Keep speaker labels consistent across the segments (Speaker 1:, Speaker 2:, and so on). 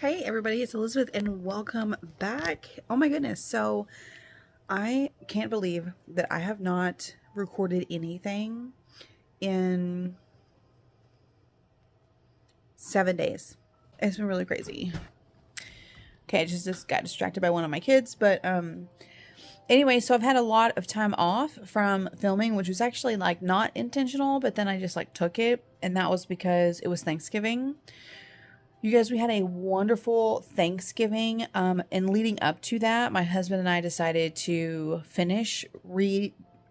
Speaker 1: Hey everybody, it's Elizabeth and welcome back. Oh my goodness. So I can't believe that I have not recorded anything in 7 days. It's been really crazy. Okay, I just got distracted by one of my kids, but anyway, so I've had a lot of time off from filming, which was actually like not intentional, but then I just like took it, and that was because it was Thanksgiving. You guys, we had a wonderful Thanksgiving, and leading up to that, my husband and I decided to finish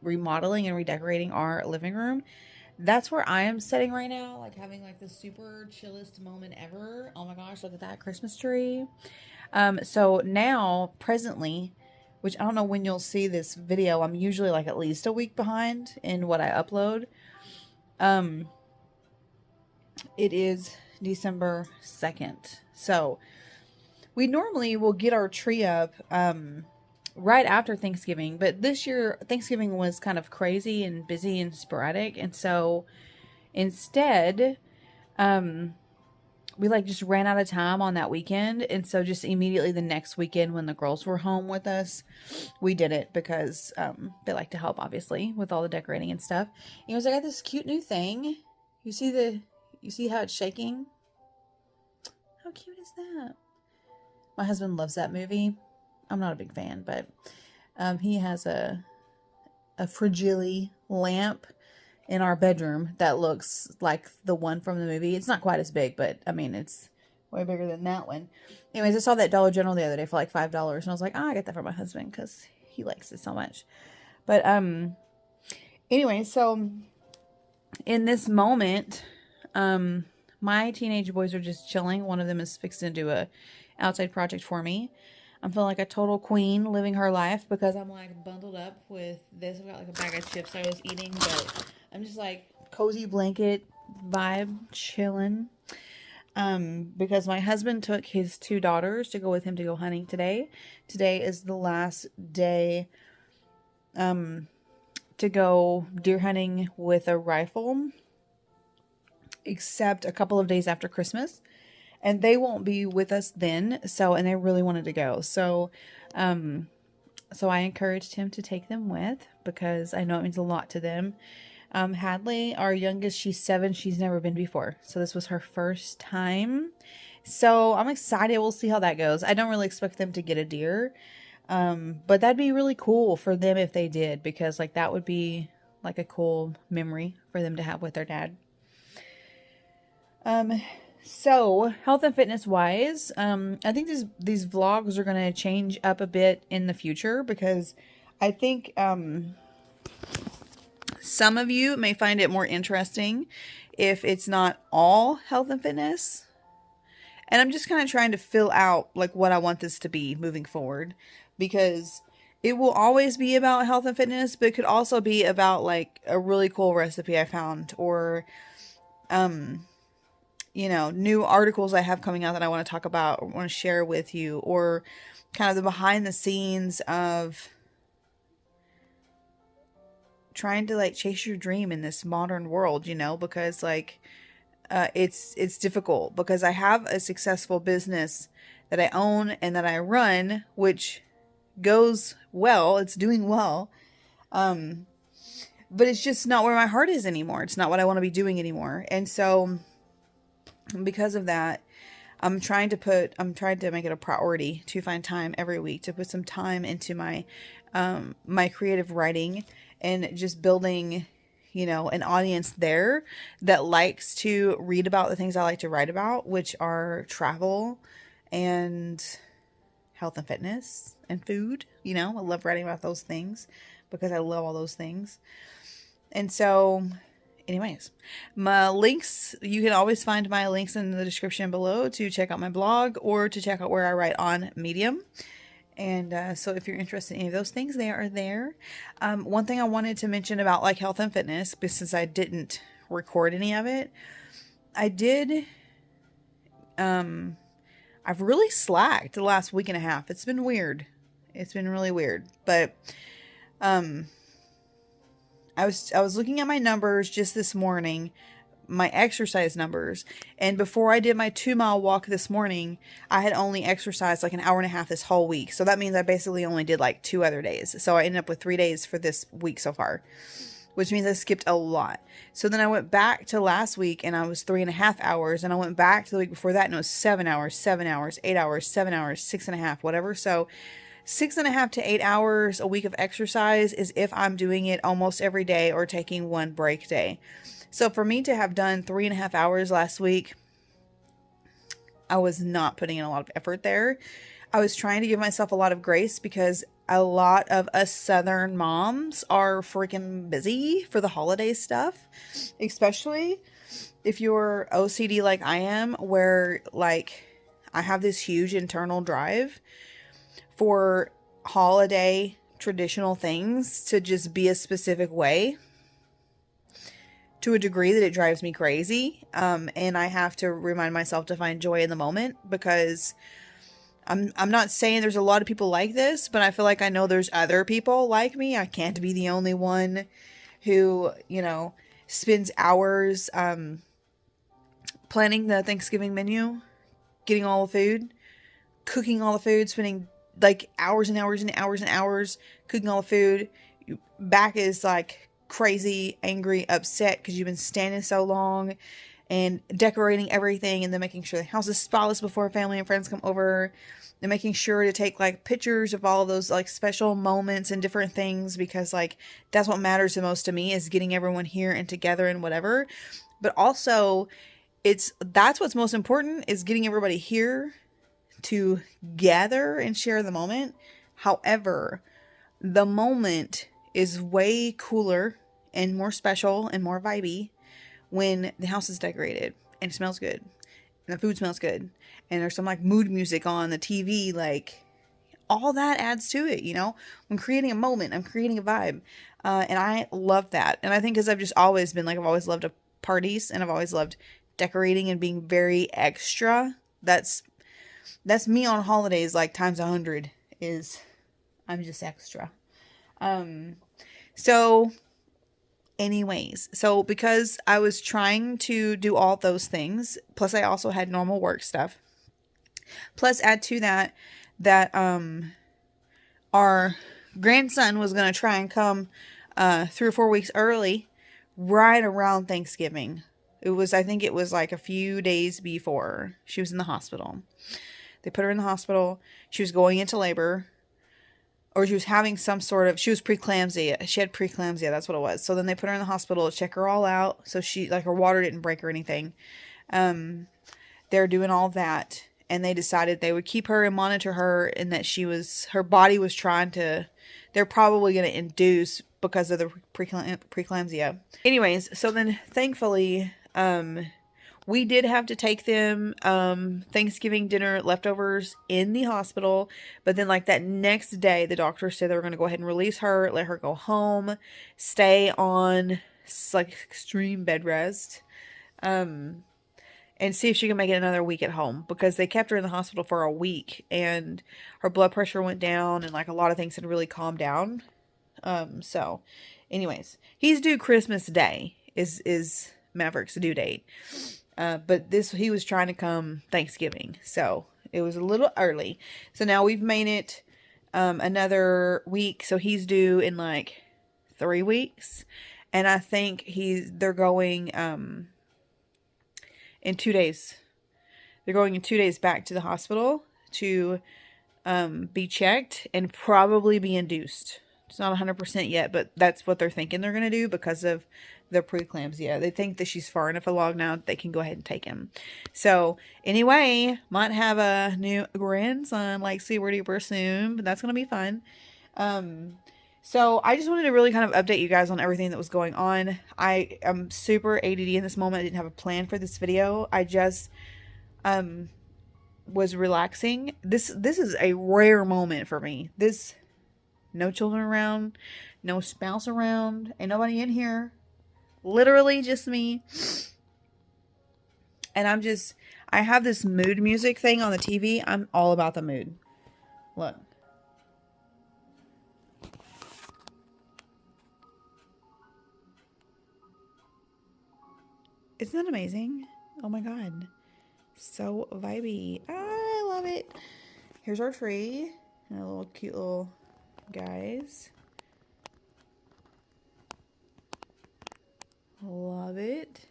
Speaker 1: remodeling and redecorating our living room. That's where I am sitting right now, like having like the super chillest moment ever. Oh my gosh, look at that Christmas tree. So now, presently, which I don't know when you'll see this video, I'm usually like at least a week behind in what I upload. It is December 2nd. So we normally will get our tree up right after Thanksgiving, but this year Thanksgiving was kind of crazy and busy and sporadic, and so instead we like just ran out of time on that weekend, and so just immediately the next weekend when the girls were home with us, we did it because they like to help obviously with all the decorating and stuff. Anyways, I got this cute new thing. You see how it's shaking? How cute is that? My husband loves that movie. I'm not a big fan, but he has a fragile lamp in our bedroom that looks like the one from the movie. It's not quite as big, but I mean, it's way bigger than that one. Anyways, I saw that Dollar General the other day for like $5, and I was like, oh, I get that for my husband because he likes it so much. But anyway, so in this moment, my teenage boys are just chilling. One of them is fixing to do a outside project for me. I'm feeling like a total queen living her life because I'm like bundled up with this. I've got like a bag of chips I was eating, but I'm just like cozy blanket vibe chilling. Because my husband took his 2 daughters to go with him to go hunting today. Today is the last day to go deer hunting with a rifle, except a couple of days after Christmas, and they won't be with us then. So, and they really wanted to go. So I encouraged him to take them with because I know it means a lot to them. Hadley, our youngest, she's 7. She's never been before. So this was her first time. So I'm excited. We'll see how that goes. I don't really expect them to get a deer. But that'd be really cool for them if they did, because like that would be like a cool memory for them to have with their dad. So health and fitness wise, I think these vlogs are going to change up a bit in the future because I think, some of you may find it more interesting if it's not all health and fitness. And I'm just kind of trying to fill out like what I want this to be moving forward, because it will always be about health and fitness, but it could also be about like a really cool recipe I found, or, new articles I have coming out that I want to talk about or want to share with you, or kind of the behind the scenes of trying to like chase your dream in this modern world, because like, it's difficult because I have a successful business that I own and that I run, which goes well. It's doing well. But it's just not where my heart is anymore. It's not what I want to be doing anymore. And so because of that, I'm trying to make it a priority to find time every week to put some time into my, my creative writing and just building, an audience there that likes to read about the things I like to write about, which are travel and health and fitness and food. I love writing about those things because I love all those things. And so anyways, my links, you can always find my links in the description below to check out my blog or to check out where I write on Medium. And so if you're interested in any of those things, they are there. One thing I wanted to mention about like health and fitness, but since I didn't record any of it, I've really slacked the last week and a half. It's been weird. It's been really weird. But I was looking at my numbers just this morning my exercise numbers. And before I did my 2-mile walk this morning, I had only exercised like an hour and a half this whole week. So that means I basically only did like 2 other days. So I ended up with 3 days for this week so far, which means I skipped a lot. So then I went back to last week and I was 3.5 hours. And I went back to the week before that and it was 7 hours, 7 hours, 8 hours, 7 hours, 6.5, whatever. So 6.5 to 8 hours a week of exercise is if I'm doing it almost every day or taking one break day. So for me to have done 3.5 hours last week, I was not putting in a lot of effort there. I was trying to give myself a lot of grace because a lot of us Southern moms are freaking busy for the holiday stuff, especially if you're OCD like I am, where like I have this huge internal drive for holiday traditional things to just be a specific way to a degree that it drives me crazy. And I have to remind myself to find joy in the moment, because I'm not saying there's a lot of people like this, but I feel like I know there's other people like me. I can't be the only one who, you know, spends hours planning the Thanksgiving menu, getting all the food, cooking all the food, spending like hours and hours and hours and hours cooking all the food. Your back is like crazy, angry, upset because you've been standing so long, and decorating everything, and then making sure the house is spotless before family and friends come over, and making sure to take like pictures of all of those like special moments and different things, because like that's what matters the most to me, is getting everyone here and together and whatever. But also that's what's most important, is getting everybody here to gather and share the moment. However, the moment is way cooler and more special and more vibey when the house is decorated and it smells good and the food smells good and there's some like mood music on the TV. Like all that adds to it, you know. I'm creating a moment, I'm creating a vibe, and I love that. And I think because I've just always been like, I've always loved parties, and I've always loved decorating and being very extra. That's me on holidays, like times 100, is I'm just extra. So anyways, so because I was trying to do all those things, plus I also had normal work stuff, plus add to that our grandson was going to try and come 3 or 4 weeks early, right around Thanksgiving. I think it was like a few days before she was in the hospital. They put her in the hospital. She was going into labor, or she was having she was preeclampsia. She had preeclampsia. That's what it was. So then they put her in the hospital to check her all out. So she, like, her water didn't break or anything. They're doing all that. And they decided they would keep her and monitor her, and that her body was they're probably going to induce because of the preeclampsia. Anyways, so then thankfully, we did have to take them Thanksgiving dinner leftovers in the hospital. But then like that next day, the doctor said they were going to go ahead and release her, let her go home, stay on like extreme bed rest, and see if she can make it another week at home, because they kept her in the hospital for a week and her blood pressure went down and like a lot of things had really calmed down. So anyways, he's due Christmas Day is Maverick's due date. But he was trying to come Thanksgiving, so it was a little early. So now we've made it another week, so he's due in like 3 weeks, and I think they're going in 2 days. They're going in 2 days back to the hospital to be checked and probably be induced. It's not 100% yet, but that's what they're thinking they're going to do because of the preeclampsia. They think that she's far enough along now that they can go ahead and take him. So anyway, might have a new grandson, like super duper soon, but that's going to be fun. So I just wanted to really kind of update you guys on everything that was going on. I am super ADD in this moment. I didn't have a plan for this video. I just was relaxing. This is a rare moment for me. No children around, no spouse around, ain't nobody in here. Literally just me. And I have this mood music thing on the TV. I'm all about the mood. Look. Isn't that amazing? Oh my God. So vibey. I love it. Here's our tree. And a little cute little guys. Love it.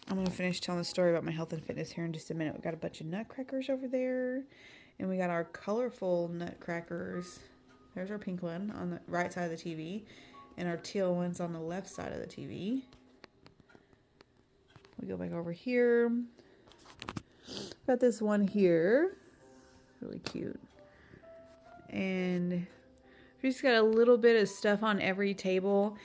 Speaker 1: I'm going to finish telling the story about my health and fitness here in just a minute. We got a bunch of nutcrackers over there. And we got our colorful nutcrackers. There's our pink one on the right side of the TV. And our teal one's on the left side of the TV. We go back over here. Got this one here. Really cute. And we just got a little bit of stuff on every table.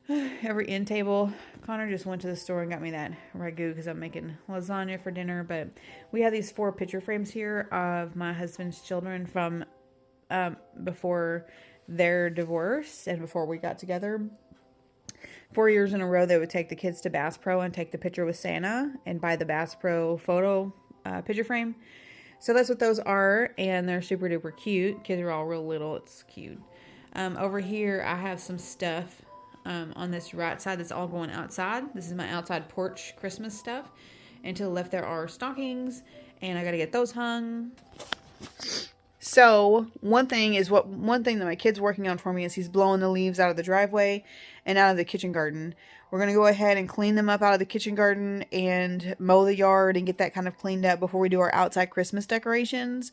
Speaker 1: Every end table. Connor just went to the store and got me that ragu because I'm making lasagna for dinner. But we have these 4 picture frames here of my husband's children from before their divorce and before we got together. 4 years in a row, they would take the kids to Bass Pro and take the picture with Santa and buy the Bass Pro photo picture frame. So that's what those are, and they're super duper cute. Kids are all real little. It's cute. Over here, I have some stuff on this right side that's all going outside. This is my outside porch Christmas stuff. And to the left, there are stockings, and I got to get those hung. So one thing that my kid's working on for me is he's blowing the leaves out of the driveway and out of the kitchen garden. We're going to go ahead and clean them up out of the kitchen garden and mow the yard and get that kind of cleaned up before we do our outside Christmas decorations.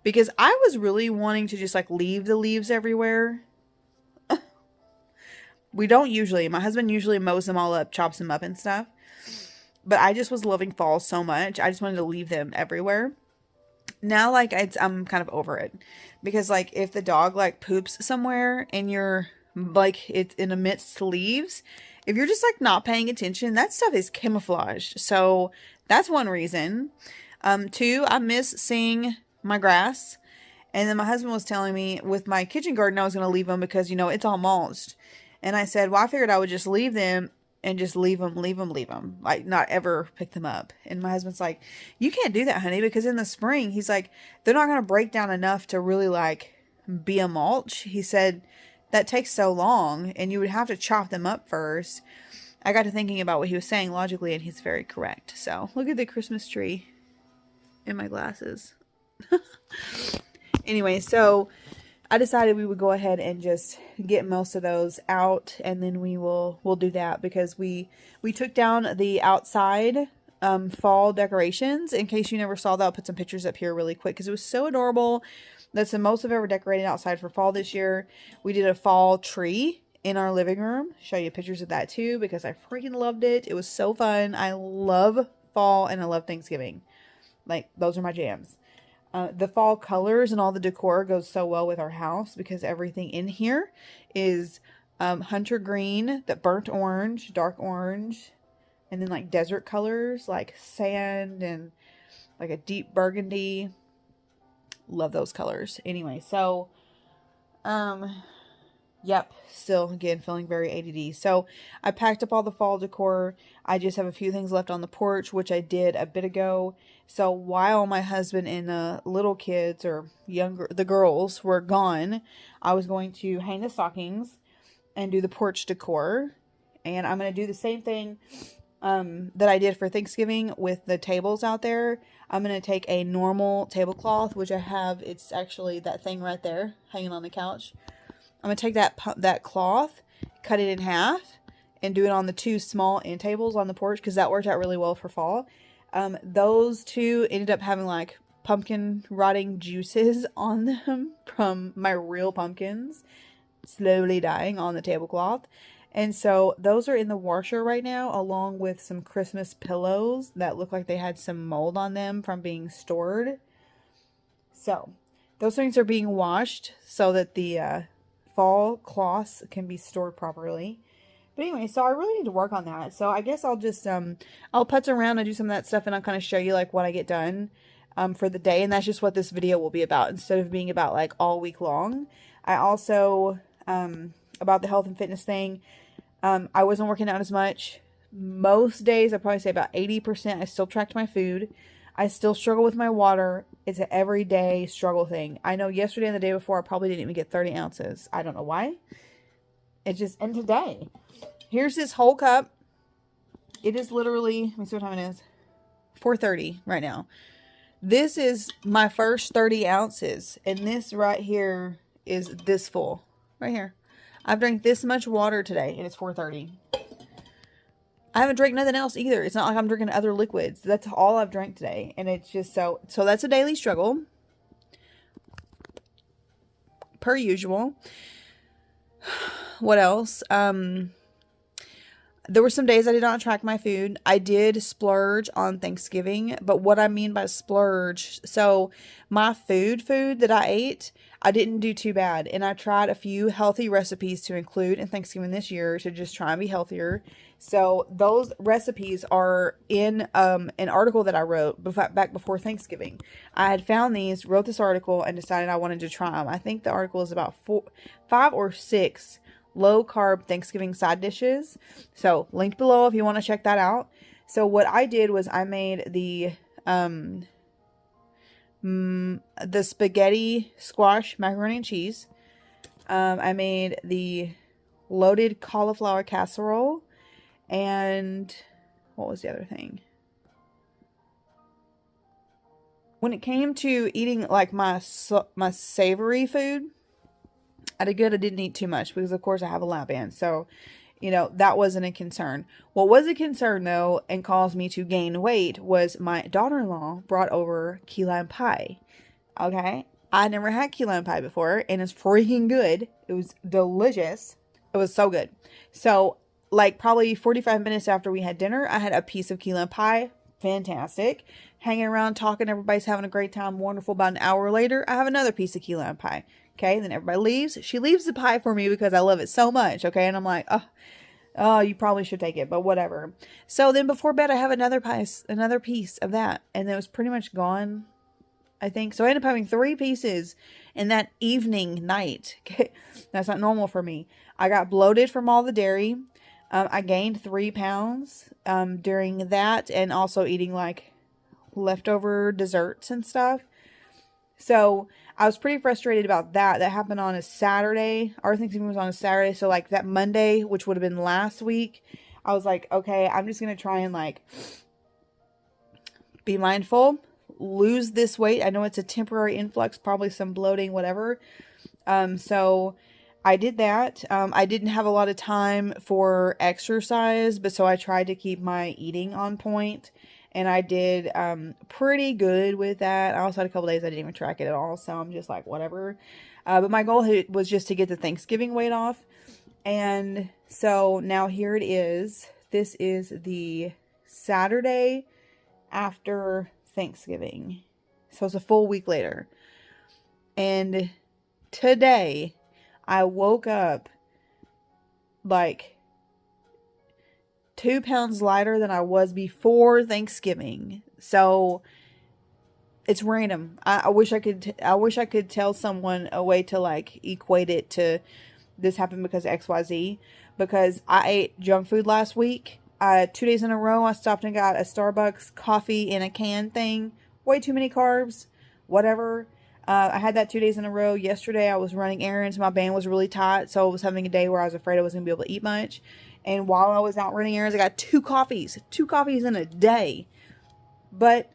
Speaker 1: Because I was really wanting to just like leave the leaves everywhere. We don't usually. My husband usually mows them all up, chops them up and stuff. But I just was loving fall so much. I just wanted to leave them everywhere. Now, like, I'm kind of over it. Because, like, if the dog, like, poops somewhere and you're, like, it's in amidst leaves, if you're just, like, not paying attention, that stuff is camouflaged. So, that's one reason. 2, I miss seeing my grass. And then my husband was telling me with my kitchen garden, I was going to leave them because, you know, it's all mulched. And I said, well, I figured I would just leave them. And just leave them. Like, not ever pick them up. And my husband's like, you can't do that, honey. Because in the spring, he's like, they're not going to break down enough to really, like, be a mulch. He said, that takes so long. And you would have to chop them up first. I got to thinking about what he was saying logically. And he's very correct. So, look at the Christmas tree in my glasses. Anyway, so I decided we would go ahead and just get most of those out, and then we'll do that because we took down the outside fall decorations. In case you never saw that, I'll put some pictures up here really quick because it was so adorable. That's the most I've ever decorated outside for fall this year. We did a fall tree in our living room. Show you pictures of that too because I freaking loved it. It was so fun. I love fall and I love Thanksgiving. Like, those are my jams. The fall colors and all the decor goes so well with our house because everything in here is hunter green, the burnt orange, dark orange, and then like desert colors like sand and like a deep burgundy. Love those colors. Anyway, so yep, still again feeling very ADD. So I packed up all the fall decor. I just have a few things left on the porch, which I did a bit ago. So while my husband and the little kids or the girls were gone, I was going to hang the stockings and do the porch decor. And I'm going to do the same thing that I did for Thanksgiving with the tables out there. I'm going to take a normal tablecloth, which I have. It's actually that thing right there hanging on the couch. I'm going to take that cloth, cut it in half, and do it on the 2 small end tables on the porch because that worked out really well for fall. Those 2 ended up having like pumpkin rotting juices on them from my real pumpkins slowly dying on the tablecloth. And so those are in the washer right now along with some Christmas pillows that look like they had some mold on them from being stored. So those things are being washed so that the fall cloths can be stored properly. But anyway, so I really need to work on that. So I guess I'll just, I'll putz around and do some of that stuff and I'll kind of show you like what I get done, for the day. And that's just what this video will be about instead of being about like all week long. I also, about the health and fitness thing, I wasn't working out as much. Most days, I'd probably say about 80%, I still tracked my food. I still struggle with my water. It's an everyday struggle thing. I know yesterday and the day before, I probably didn't even get 30 ounces. I don't know why. It's just, and today, here's this whole cup. It is literally, let me see what time it is. 4:30 right now. This is my first 30 ounces. And this right here is this full. Right here. I've drank this much water today, and it's 4:30. I haven't drank nothing else either. It's not like I'm drinking other liquids. That's all I've drank today. And it's just so that's a daily struggle. Per usual. What else? There were some days I did not track my food. I did splurge on Thanksgiving, but what I mean by splurge, so my food that I ate, I didn't do too bad. And I tried a few healthy recipes to include in Thanksgiving this year to just try and be healthier. So those recipes are in an article that I wrote back before Thanksgiving. I had found these, wrote this article, and decided I wanted to try them. I think the article is about 5 or 6 low-carb Thanksgiving side dishes. So, linked below if you want to check that out. So, what I did was I made the spaghetti squash macaroni and cheese. I made the loaded cauliflower casserole. And what was the other thing? When it came to eating like my savory food, I did good. I didn't eat too much because, of course, I have a lap band. So, that wasn't a concern. What was a concern, though, and caused me to gain weight was my daughter-in-law brought over key lime pie. Okay? I never had key lime pie before, and it's freaking good. It was delicious. It was so good. So, like, probably 45 minutes after we had dinner, I had a piece of key lime pie. Fantastic. Hanging around, talking. Everybody's having a great time. Wonderful. About an hour later, I have another piece of key lime pie. Okay, then everybody leaves. She leaves the pie for me because I love it so much. Okay, and I'm like, oh, you probably should take it, but whatever. So then before bed, I have another piece of that, and it was pretty much gone, I think. So I ended up having 3 pieces in that night. Okay, that's not normal for me. I got bloated from all the dairy. I gained 3 pounds during that, and also eating like leftover desserts and stuff. So I was pretty frustrated about that. That happened on a Saturday. Our Thanksgiving was on a Saturday. So like that Monday, which would have been last week, I was like, okay, I'm just going to try and like be mindful, lose this weight. I know it's a temporary influx, probably some bloating, whatever. So I did that. I didn't have a lot of time for exercise, but so I tried to keep my eating on point. And I did pretty good with that. I also had a couple days I didn't even track it at all. So I'm just like, whatever. But my goal was just to get the Thanksgiving weight off. And so now here it is. This is the Saturday after Thanksgiving. So it's a full week later. And today I woke up like 2 pounds lighter than I was before Thanksgiving. So it's random. I wish I could tell someone a way to like equate it to this happened because XYZ, because I ate junk food last week. 2 days in a row I stopped and got a Starbucks coffee in a can thing. Way too many carbs. Whatever. I had that 2 days in a row. Yesterday I was running errands. My band was really tight, so I was having a day where I was afraid I wasn't going to be able to eat much. And while I was out running errands, I got 2 coffees. 2 coffees in a day. But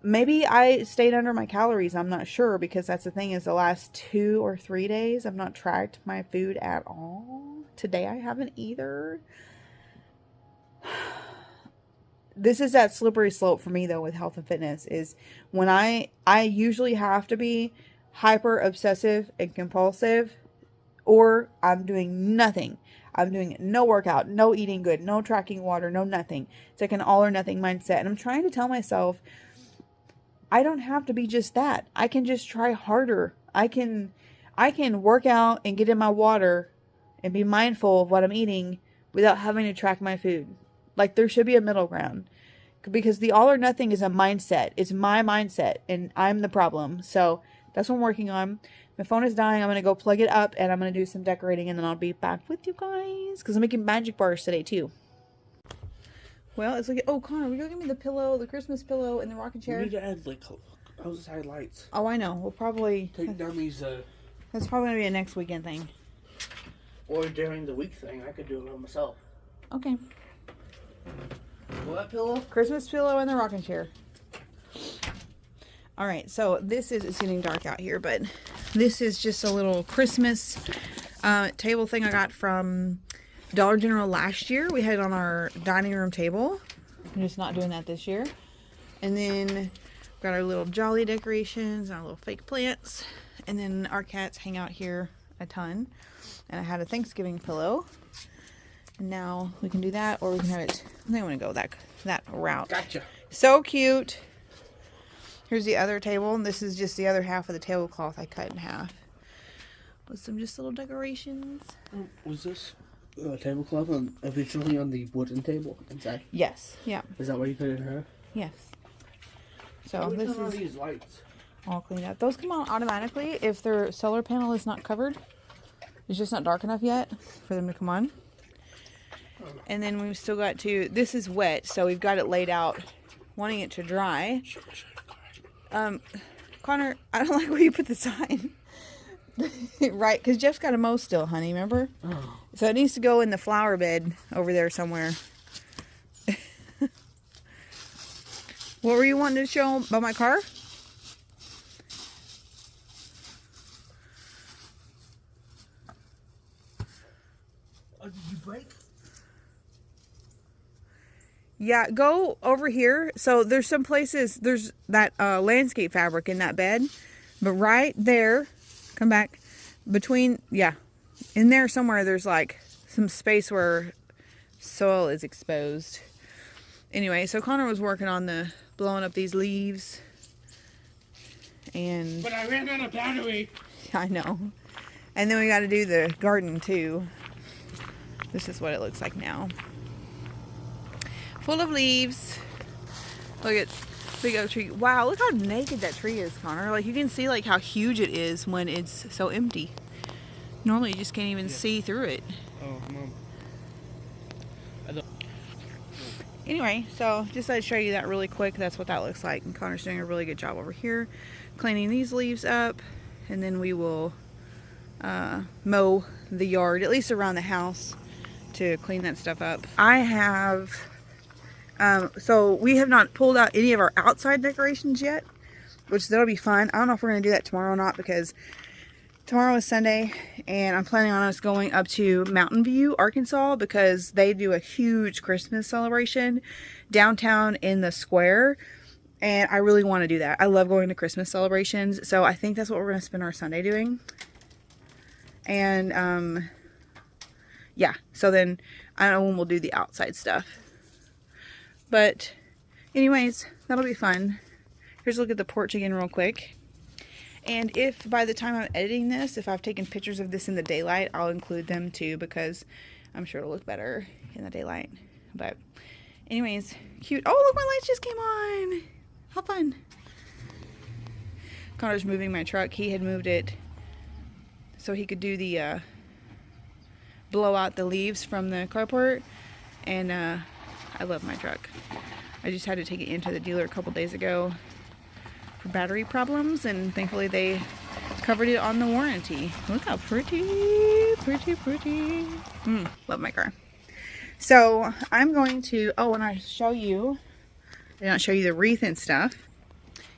Speaker 1: maybe I stayed under my calories. I'm not sure, because that's the thing, is the last 2 or 3 days I've not tracked my food at all. Today I haven't either. This is that slippery slope for me, though, with health and fitness, is when I usually have to be hyper obsessive and compulsive, or I'm doing nothing. I'm doing no workout, no eating good, no tracking water, no nothing. It's like an all or nothing mindset. And I'm trying to tell myself, I don't have to be just that. I can just try harder. I can work out and get in my water and be mindful of what I'm eating without having to track my food. Like, there should be a middle ground, because the all or nothing is a mindset. It's my mindset, and I'm the problem. So that's what I'm working on. My phone is dying. I'm going to go plug it up, and I'm going to do some decorating, and then I'll be back with you guys, because I'm making magic bars today, too. Well, it's like, oh, Connor, will you go give me the pillow, the Christmas pillow, and the rocking chair?
Speaker 2: We need to add, like, outside lights.
Speaker 1: Oh, I know. We'll probably...
Speaker 2: Take down these,
Speaker 1: That's probably going to be a next weekend thing.
Speaker 2: Or during the week thing, I could do it by myself.
Speaker 1: Okay.
Speaker 2: What pillow?
Speaker 1: Christmas pillow and the rocking chair. All right, so it's getting dark out here, but this is just a little Christmas table thing I got from Dollar General last year. We had it on our dining room table. I'm just not doing that this year. And then got our little jolly decorations and our little fake plants. And then our cats hang out here a ton. And I had a Thanksgiving pillow. And now we can do that, or we can have it. I think I want to go that route.
Speaker 2: Gotcha.
Speaker 1: So cute. Here's the other table, and this is just the other half of the tablecloth I cut in half. With some just little decorations.
Speaker 2: Was this tablecloth originally on the wooden table inside?
Speaker 1: Yes. Yeah.
Speaker 2: Is that why you put it in her?
Speaker 1: Yes. So this
Speaker 2: Turn on
Speaker 1: is
Speaker 2: these lights.
Speaker 1: all cleaned up. Those come on automatically if their solar panel is not covered. It's just not dark enough yet for them to come on. And then we've still got this is wet, so we've got it laid out, wanting it to dry. Connor, I don't like where you put the sign. Right, because Jeff's got a mow still, honey, remember?
Speaker 2: Oh.
Speaker 1: So it needs to go in the flower bed over there somewhere. What were you wanting to show about my car?
Speaker 2: Oh, did you break?
Speaker 1: Yeah, go over here. So there's some places, there's that landscape fabric in that bed. But right there, come back, between, yeah, in there somewhere there's like some space where soil is exposed. Anyway, so Connor was working on blowing up these leaves. And
Speaker 2: But I ran out of battery.
Speaker 1: I know. And then we got to do the garden too. This is what it looks like now. Full of leaves. Look at big oak tree. Wow, look how naked that tree is, Connor. Like you can see like how huge it is when it's so empty. Normally you just can't even see through it.
Speaker 2: Oh, Mom.
Speaker 1: Anyway, so just thought I'd show you that really quick. That's what that looks like. And Connor's doing a really good job over here cleaning these leaves up. And then we will mow the yard, at least around the house, to clean that stuff up. I have, so we have not pulled out any of our outside decorations yet, which that'll be fun. I don't know if we're going to do that tomorrow or not, because tomorrow is Sunday and I'm planning on us going up to Mountain View, Arkansas, because they do a huge Christmas celebration downtown in the square. And I really want to do that. I love going to Christmas celebrations. So I think that's what we're going to spend our Sunday doing. And, yeah. So then I don't know when we'll do the outside stuff. But anyways, that'll be fun. Here's a look at the porch again real quick. And if by the time I'm editing this, if I've taken pictures of this in the daylight, I'll include them too, because I'm sure it'll look better in the daylight. But anyways, cute. Oh, look, my lights just came on. How fun. Connor's moving my truck. He had moved it so he could do the blow out the leaves from the carport. And I love my truck. I just had to take it into the dealer a couple days ago for battery problems, and thankfully they covered it on the warranty. Look how pretty. Love my car. So I'm going to, oh, and I did not show you the wreath and stuff.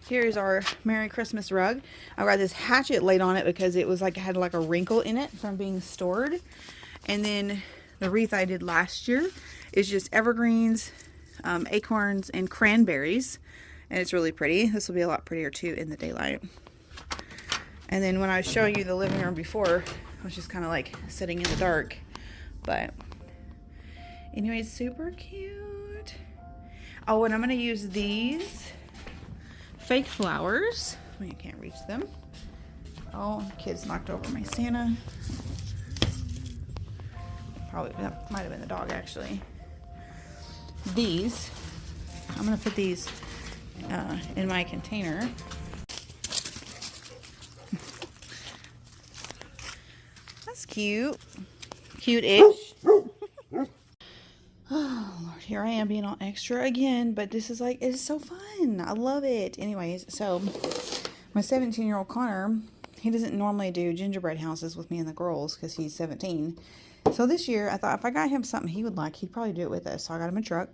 Speaker 1: Here's our Merry Christmas rug. I got this hatchet laid on it because it was like, it had like a wrinkle in it from being stored. And then the wreath I did last year is just evergreens, acorns, and cranberries. And it's really pretty. This will be a lot prettier too in the daylight. And then when I was showing you the living room before, I was just kind of like sitting in the dark. But anyway, it's super cute. Oh, and I'm going to use these fake flowers. I can't reach them. Oh, kids knocked over my Santa. Probably, that might have been the dog actually. These, I'm going to put these in my container. That's cute. Cute-ish. Oh, Lord, here I am being all extra again, but this is it's so fun. I love it. Anyways, so my 17-year-old Connor, he doesn't normally do gingerbread houses with me and the girls because he's 17. So this year, I thought if I got him something he would like, he'd probably do it with us. So I got him a truck.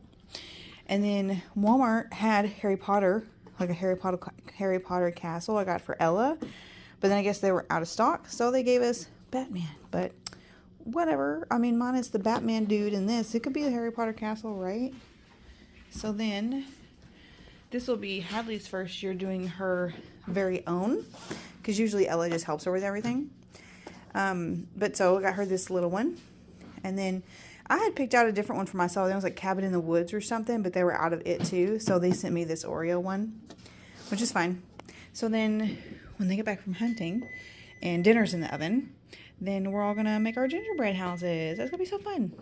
Speaker 1: And then Walmart had Harry Potter, like a Harry Potter castle I got for Ella. But then I guess they were out of stock, so they gave us Batman. But whatever. I mean, mine is the Batman dude in this. It could be the Harry Potter castle, right? So then this will be Hadley's first year doing her very own, because usually Ella just helps her with everything. But so I got her this little one. And then I had picked out a different one for myself. It was like Cabin in the Woods or something, but they were out of it too. So they sent me this Oreo one, which is fine. So then when they get back from hunting and dinner's in the oven, then we're all going to make our gingerbread houses. That's going to be so fun.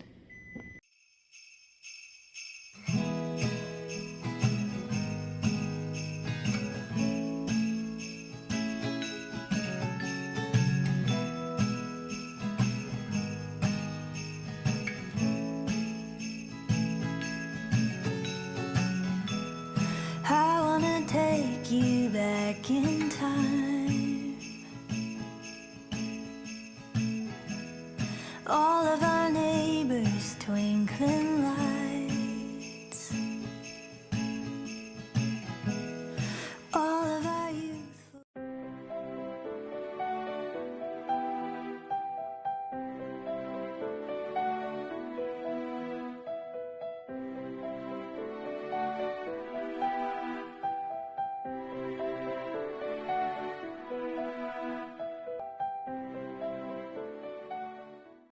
Speaker 3: I wanna take you back in time.